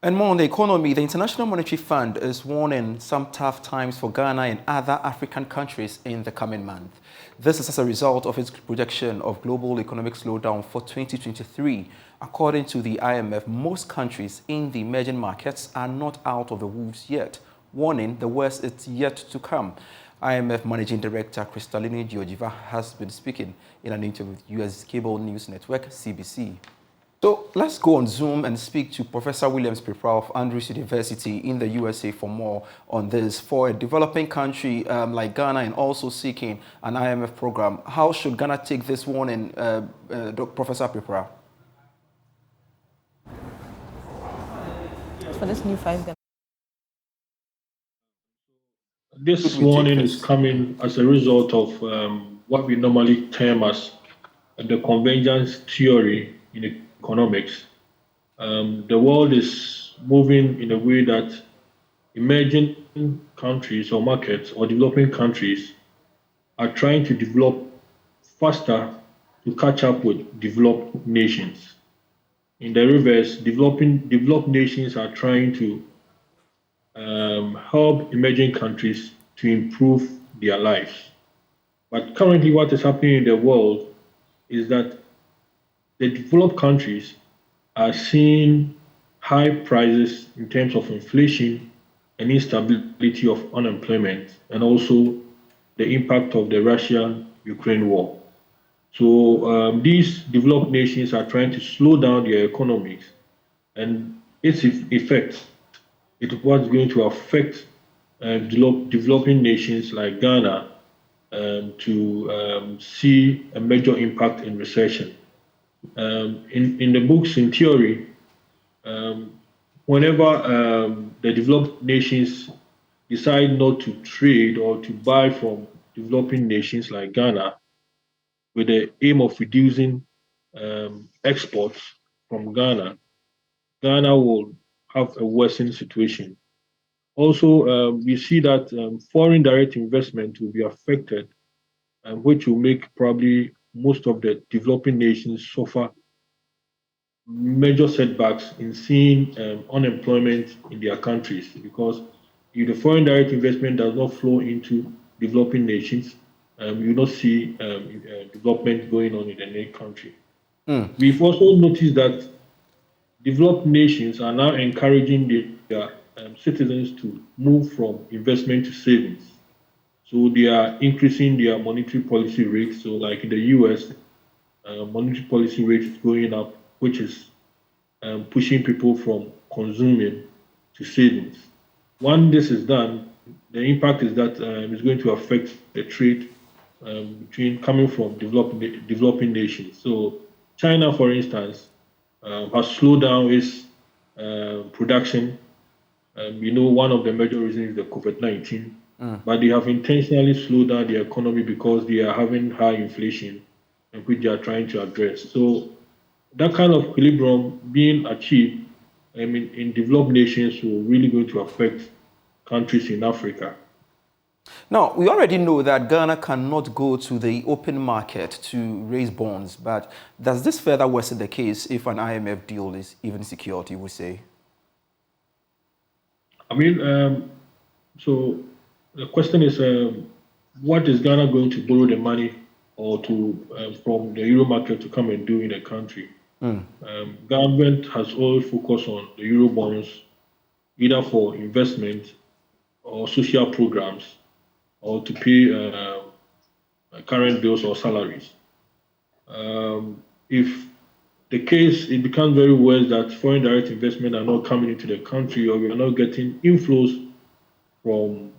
And more on the economy, the International Monetary Fund is warning some tough times for Ghana and other African countries in the coming month. This is as a result of its projection of global economic slowdown for 2023. According to the IMF, most countries in the emerging markets are not out of the woods yet, warning the worst is yet to come. IMF Managing Director Kristalina Georgieva has been speaking in an interview with US cable news network CBC. So let's go on Zoom and speak to Professor Williams Prepra of Andrews University in the USA for more on this. For a developing country like Ghana and also seeking an IMF program, how should Ghana take this warning, Professor Prepra? For this new 5 This warning is coming as a result of what we normally term as the convergence theory in economics. The world is moving in a way that emerging countries or markets or developing countries are trying to develop faster to catch up with developed nations. In the reverse, developed nations are trying to help emerging countries to improve their lives. But currently, what is happening in the world is that the developed countries are seeing high prices in terms of inflation and instability of unemployment, and also the impact of the Russia-Ukraine war. So these developed nations are trying to slow down their economies, and its effect, it was going to affect developing nations like Ghana to see a major impact in recession. In the books, in theory, whenever the developed nations decide not to trade or to buy from developing nations like Ghana with the aim of reducing exports from Ghana, Ghana will have a worsened situation. Also, we see that foreign direct investment will be affected, which will make probably most of the developing nations suffer major setbacks in seeing unemployment in their countries, because if the foreign direct investment does not flow into developing nations, you will not see development going on in any country. We've also noticed that developed nations are now encouraging their citizens to move from investment to savings. So they are increasing their monetary policy rates. So like in the US, monetary policy rate is going up, which is pushing people from consuming to savings. When this is done, the impact is that it's going to affect the trade between coming from developing nations. So China, for instance, has slowed down its production. One of the major reasons is the COVID-19, but they have intentionally slowed down the economy because they are having high inflation, which they are trying to address. So that kind of equilibrium being achieved, in developed nations will really going to affect countries in Africa. Now, we already know that Ghana cannot go to the open market to raise bonds, but does this further worsen the case if an IMF deal is even secured, you would say? So the question is, what is Ghana going to borrow the money or to from the euro market to come and do in the country? Government has always focused on the euro bonds, either for investment or social programs, or to pay current bills or salaries. If the case, it becomes very worse that foreign direct investment are not coming into the country, or we are not getting inflows from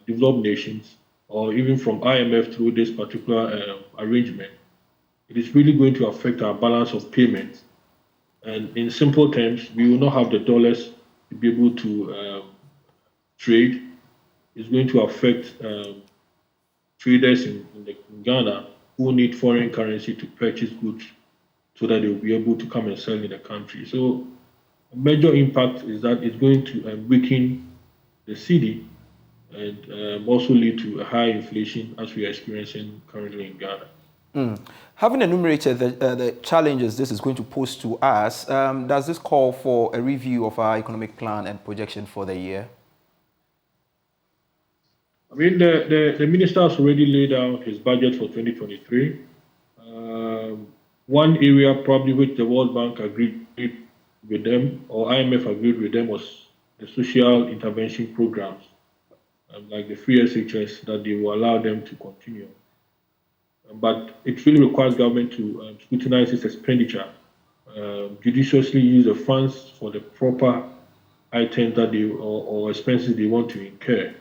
developed nations, or even from IMF through this particular arrangement, it is really going to affect our balance of payments. And in simple terms, we will not have the dollars to be able to trade. It's going to affect traders in Ghana who need foreign currency to purchase goods so that they will be able to come and sell in the country. So a major impact is that it's going to weaken the cedi and also lead to a high inflation as we are experiencing currently in Ghana. Having enumerated the challenges this is going to pose to us, does this call for a review of our economic plan and projection for the year? I mean, the minister has already laid out his budget for 2023. One area probably which the World Bank agreed with them, or IMF agreed with them, was the social intervention programs, like the free SHS, that they will allow them to continue. But it really requires government to scrutinize its expenditure, judiciously use the funds for the proper items that they or expenses they want to incur.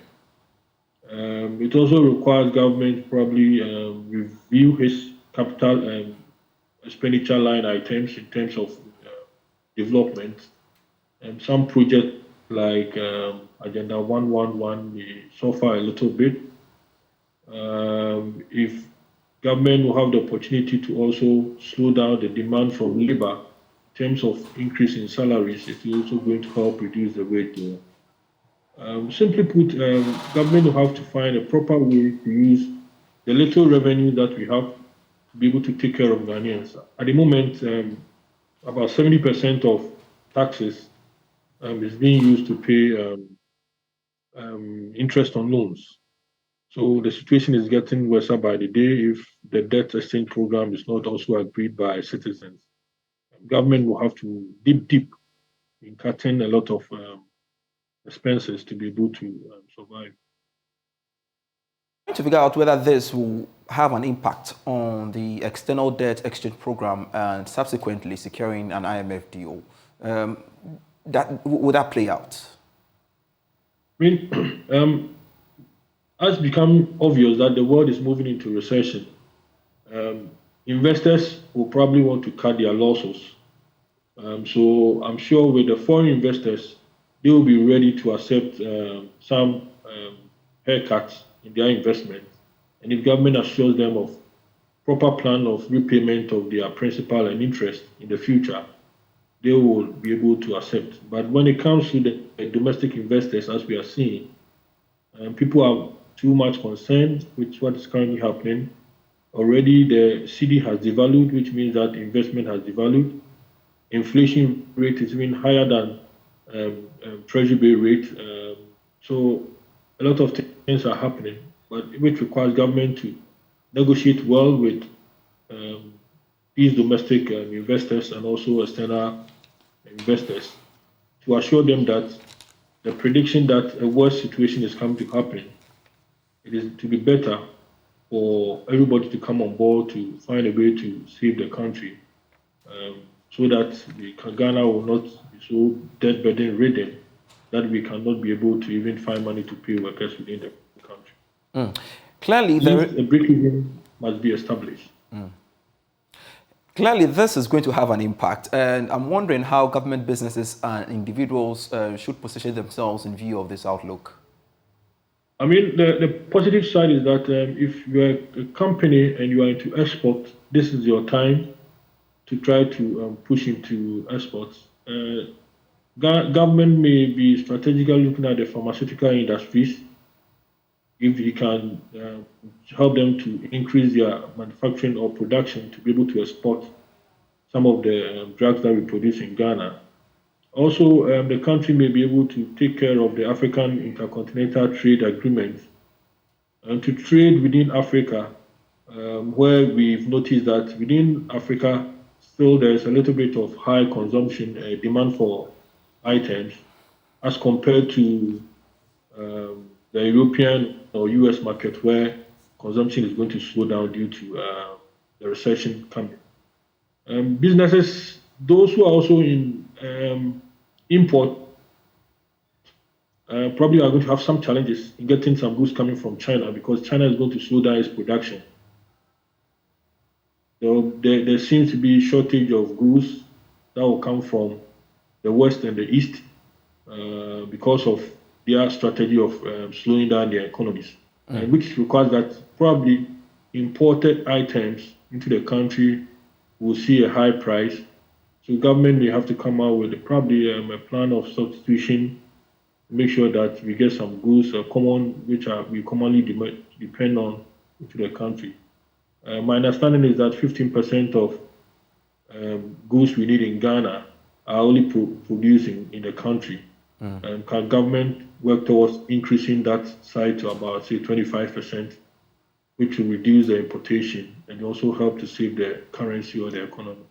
It also requires government probably review his capital expenditure line items in terms of development. And some projects like Agenda 111 may suffer a little bit. If government will have the opportunity to also slow down the demand from labor in terms of increase in salaries, it's also going to help reduce the wage bill. Simply put, government will have to find a proper way to use the little revenue that we have to be able to take care of Ghanaians. At the moment, about 70% of taxes is being used to pay interest on loans. So the situation is getting worse by the day if the debt exchange program is not also agreed by citizens. Government will have to deep in cutting a lot of expenses to be able to survive. Trying to figure out whether this will have an impact on the external debt exchange program and subsequently securing an IMF deal. Would that play out? I mean, it's become obvious that the world is moving into recession. Investors will probably want to cut their losses. So I'm sure with the foreign investors, they will be ready to accept some haircuts in their investment. And if government assures them of proper plan of repayment of their principal and interest in the future, they will be able to accept. But when it comes to the domestic investors, as we are seeing, people are too much concerned with what is currently happening. Already the CD has devalued, which means that investment has devalued. Inflation rate is even higher than treasury rate. So a lot of things are happening, but which requires government to negotiate well with these domestic investors and also external investors to assure them that the prediction that a worse situation is coming to happen, it is to be better for everybody to come on board to find a way to save the country, so that Ghana will not be so debt burden ridden that we cannot be able to even find money to pay workers within the country. Clearly, a break-even must be established. Clearly, this is going to have an impact, and I'm wondering how government businesses and individuals should position themselves in view of this outlook. I mean, the positive side is that if you're a company and you are into export, this is your time to try to push into exports. Government may be strategically looking at the pharmaceutical industries if you can help them to increase their manufacturing or production to be able to export some of the drugs that we produce in Ghana. Also, the country may be able to take care of the African Intercontinental Trade Agreement and to trade within Africa, where we've noticed that within Africa, still there's a little bit of high consumption, demand for items as compared to the European or US market, where consumption is going to slow down due to the recession coming. Businesses, those who are also in import, probably are going to have some challenges in getting some goods coming from China because China is going to slow down its production. There seems to be a shortage of goods that will come from the West and the East because of their strategy of slowing down their economies, which requires that probably imported items into the country will see a high price. So government may have to come out with probably a plan of substitution to make sure that we get some goods we commonly depend on into the country. My understanding is that 15% of goods we need in Ghana are only producing in the country. Can government work towards increasing that side to about, say, 25%, which will reduce the importation and also help to save the currency or the economy?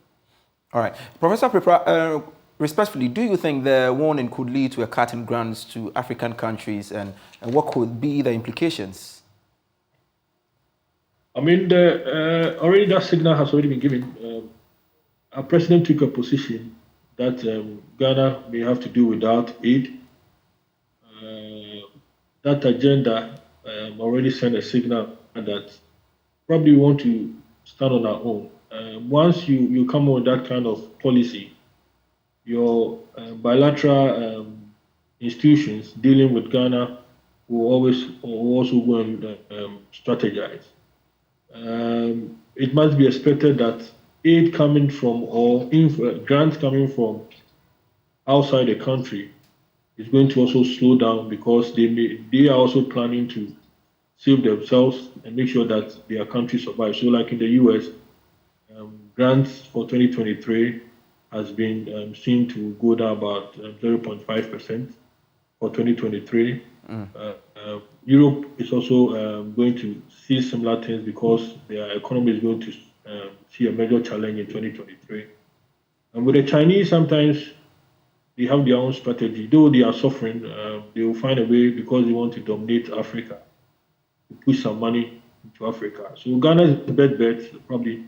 All right. Professor Prepra, respectfully, do you think the warning could lead to a cut in grants to African countries, and what could be the implications? I mean, already that signal has already been given. Our president took a position that Ghana may have to do without aid. That agenda already sent a signal that probably we want to stand on our own. Once you come up with that kind of policy, your bilateral institutions dealing with Ghana will also go and strategize. It must be expected that aid coming from or grants coming from outside the country is going to also slow down because they are also planning to save themselves and make sure that their country survives. So, like in the U.S., grants for 2023 has been seen to go down about 0.5% for 2023. Europe is also going to see similar things because their economy is going to see a major challenge in 2023. And with the Chinese, sometimes they have their own strategy. Though they are suffering, they will find a way because they want to dominate Africa, to push some money into Africa. So Ghana's best bet probably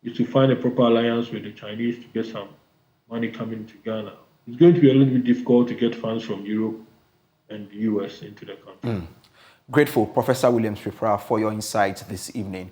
is to find a proper alliance with the Chinese to get some money coming to Ghana. It's going to be a little bit difficult to get funds from Europe and the US into the country. Grateful, Professor Williams Prepra, for your insights this evening.